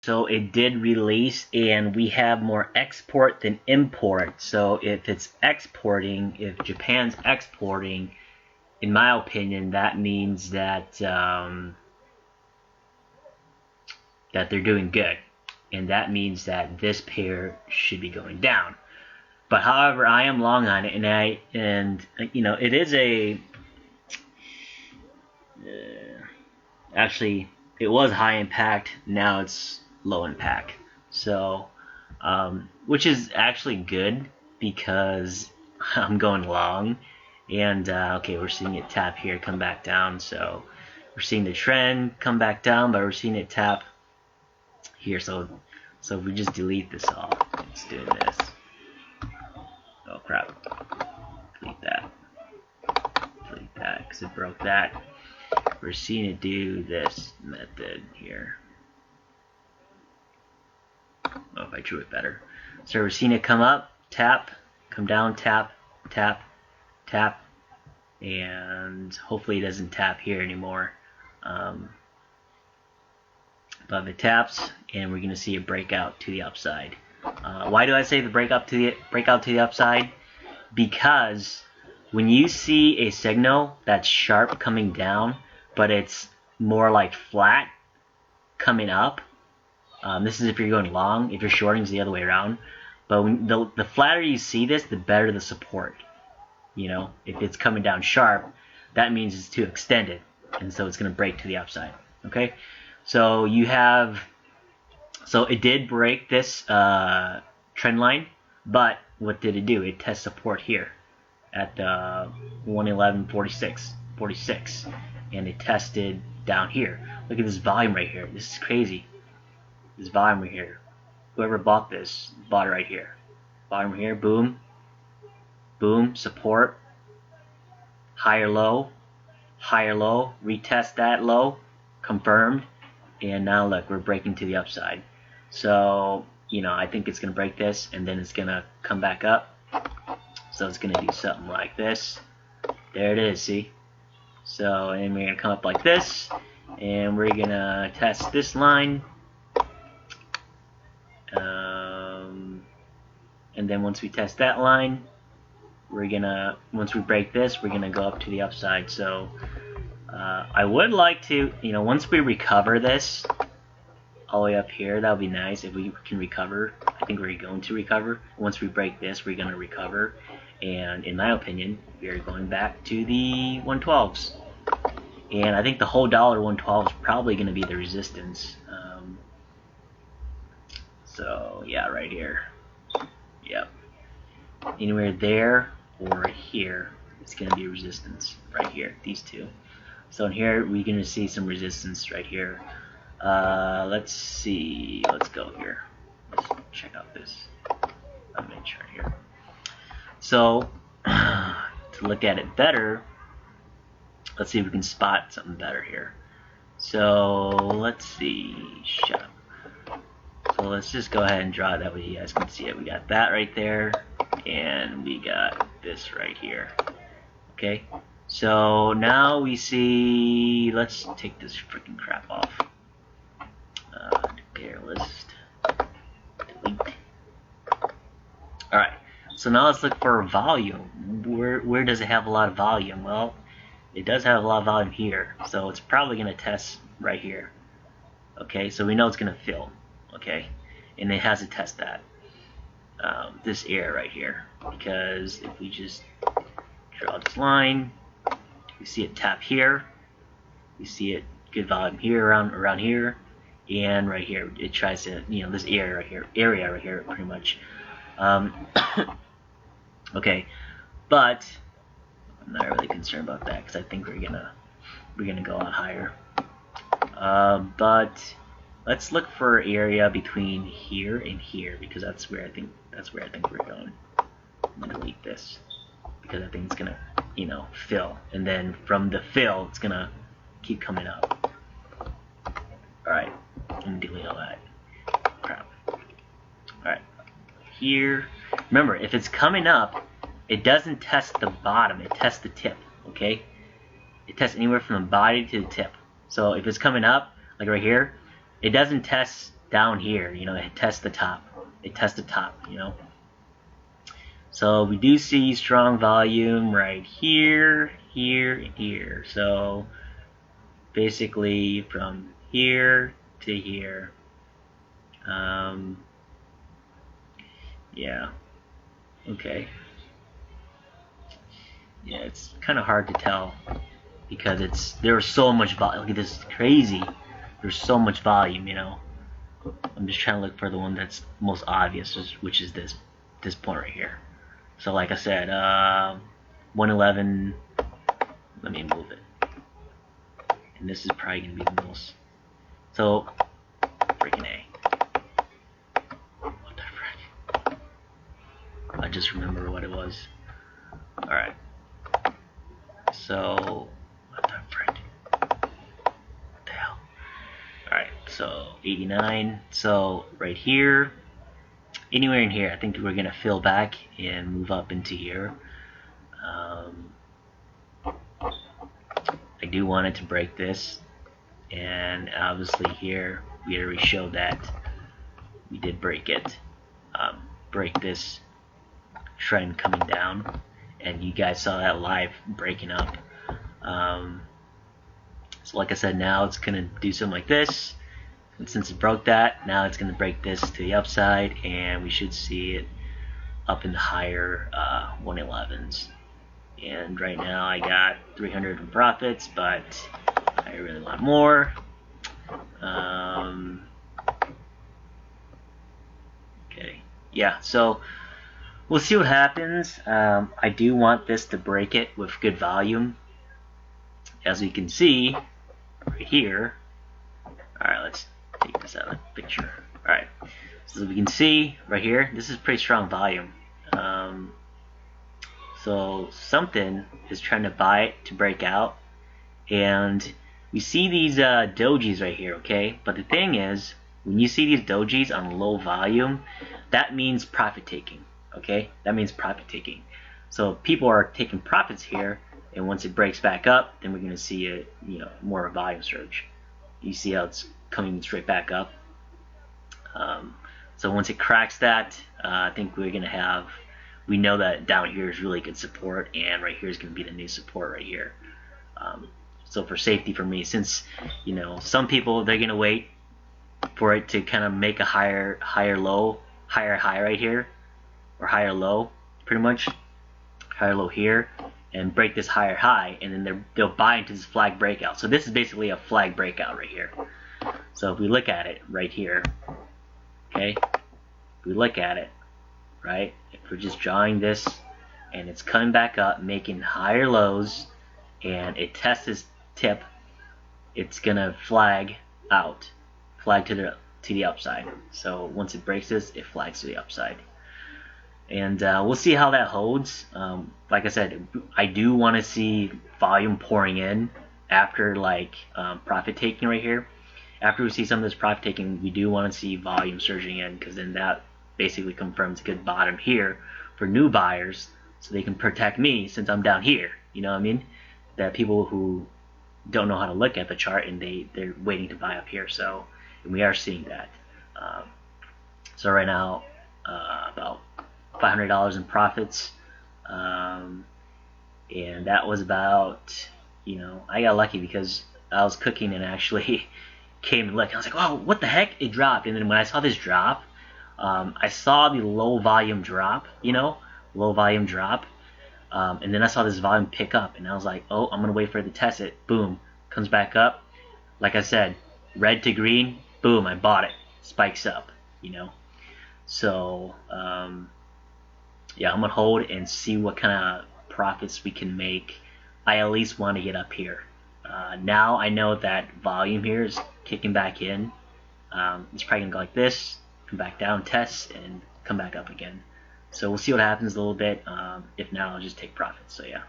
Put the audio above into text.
So it did release, and we have more export than import. So if it's exporting, if Japan's exporting, in my opinion, that means that that they're doing good, and that means that this pair should be going down. But however, I am long on it, and you know, it is a actually it was high impact. Now it's low impact. So, which is actually good because I'm going long, and okay, we're seeing it tap here, come back down. So we're seeing the trend come back down, but we're seeing it tap here. So if we just delete this all, it's doing this. Oh crap! Delete that because it broke that. We're seeing it do this method here. Oh, if I drew it better. So we're seeing it come up, tap, come down, tap, tap, tap, and hopefully it doesn't tap here anymore. But it taps, and we're going to see it break out to the upside. Why do I say the break out to the upside? Because when you see a signal that's sharp coming down, but it's more like flat coming up, this is if you're going long. If you're shorting, it's the other way around. But when the flatter you see this, the better the support. You know, if it's coming down sharp, that means it's too extended, and so it's going to break to the upside. Okay, so you have, so it did break this trend line, but what did it do? It test support here at 111.46, and it tested down here. Look at this volume right here. This is crazy. This volume right here. Whoever bought this bought it right here. Volume here, boom, boom, support, higher low, retest that low, confirmed, and now look, we're breaking to the upside. So, you know, I think it's going to break this, and then it's going to come back up. So it's going to do something like this. There it is, see? So, and we're going to come up like this, and we're going to test this line. And then once we test that line, we're going to, once we break this, we're going to go up to the upside. So, I would like to, you know, once we recover this all the way up here, that would be nice if we can recover. I think we're going to recover. Once we break this, we're going to recover. And in my opinion, we are going back to the 112s. And I think the whole $112 is probably going to be the resistance. So yeah, right here. Yep. Anywhere there or here, it's going to be resistance right here. These two. So in here, we're going to see some resistance right here. Let's see. Let's go here. Let's check out this main chart here. So to look at it better, let's see if we can spot something better here. So let's see. Shut up. So let's just go ahead and draw it that way you guys can see it. We got that right there, and we got this right here. Okay. So now we see. Let's take this freaking crap off. Compare list. Delete. All right. So now let's look for volume. Where does it have a lot of volume? Well, it does have a lot of volume here, so it's probably going to test right here. Okay, so we know it's going to fill. Okay, and it has to test that this area right here, because if we just draw this line, we see it tap here, we see it good volume here around here, and right here it tries to, you know, this area right here pretty much. Okay, but I'm not really concerned about that because I think we're gonna go a lot higher. But let's look for an area between here and here, because that's where I think we're going. I'm gonna delete this because I think it's gonna, you know, fill, and then from the fill it's gonna keep coming up. All right, and delete all that crap. All right, here. Remember, if it's coming up, it doesn't test the bottom; it tests the tip. Okay, it tests anywhere from the body to the tip. So if it's coming up, like right here, it doesn't test down here, you know, it tests the top. It tests the top, you know. So we do see strong volume right here, here, and here. So basically from here to here. Yeah. Okay. Yeah, it's kind of hard to tell because there's so much volume. Look at this, it's crazy. There's so much volume, you know. I'm just trying to look for the one that's most obvious, which is this point right here. So like I said, 111. Let me move it. And this is probably gonna be the most. So freaking A. What the frick? I just remember what it was. All right. So what the frick? What the hell? All right. So 89. So right here. Anywhere in here, I think we're gonna fill back and move up into here. I do want it to break this, and obviously here we already showed that we did break it. Break this trend coming down, and you guys saw that live breaking up. So like I said, now it's gonna do something like this. And since it broke that, now it's going to break this to the upside, and we should see it up in the higher 111s. And right now I got 300 in profits, but I really want more. Okay, yeah, so we'll see what happens. I do want this to break it with good volume. As we can see right here. Alright, let's take this out of the picture. Alright, so as we can see right here, this is pretty strong volume. So something is trying to buy it to break out, and we see these dojis right here, okay? But the thing is, when you see these dojis on low volume, that means profit taking, okay? That means profit taking. So people are taking profits here, and once it breaks back up, then we're going to see a, you know, more of a volume surge. You see how it's coming straight back up. So once it cracks that, I think we're going to have, we know that down here is really good support, and right here is going to be the new support right here. So for safety for me, since, you know, some people, they're going to wait for it to kind of make a higher low, higher high right here, or higher low, pretty much, higher low here, and break this higher high, and then they'll buy into this flag breakout. So this is basically a flag breakout right here. So if we look at it right here, okay, if we look at it, right, if we're just drawing this, and it's coming back up, making higher lows, and it tests this tip, it's gonna flag out, flag to the upside. So once it breaks this, it flags to the upside. And we'll see how that holds. Like I said, I do want to see volume pouring in after like profit taking right here. After we see some of this profit taking, we do want to see volume surging in, because then that basically confirms a good bottom here for new buyers, so they can protect me since I'm down here. You know what I mean? That people who don't know how to look at the chart, and they're waiting to buy up here. So, and we are seeing that. So right now, about $500 in profits, and that was about, you know, I got lucky because I was cooking and actually came and looked. I was like, oh, what the heck? It dropped. And then when I saw this drop, I saw the low volume drop, you know, low volume drop, and then I saw this volume pick up, and I was like, oh, I'm gonna wait for it to test it. Boom, comes back up. Like I said, red to green, boom, I bought it. Spikes up, you know. So yeah, I'm gonna hold and see what kind of profits we can make. I at least want to get up here. Now I know that volume here is kicking back in. It's probably gonna go like this, come back down, test, and come back up again. So we'll see what happens a little bit. If not, I'll just take profits. So yeah.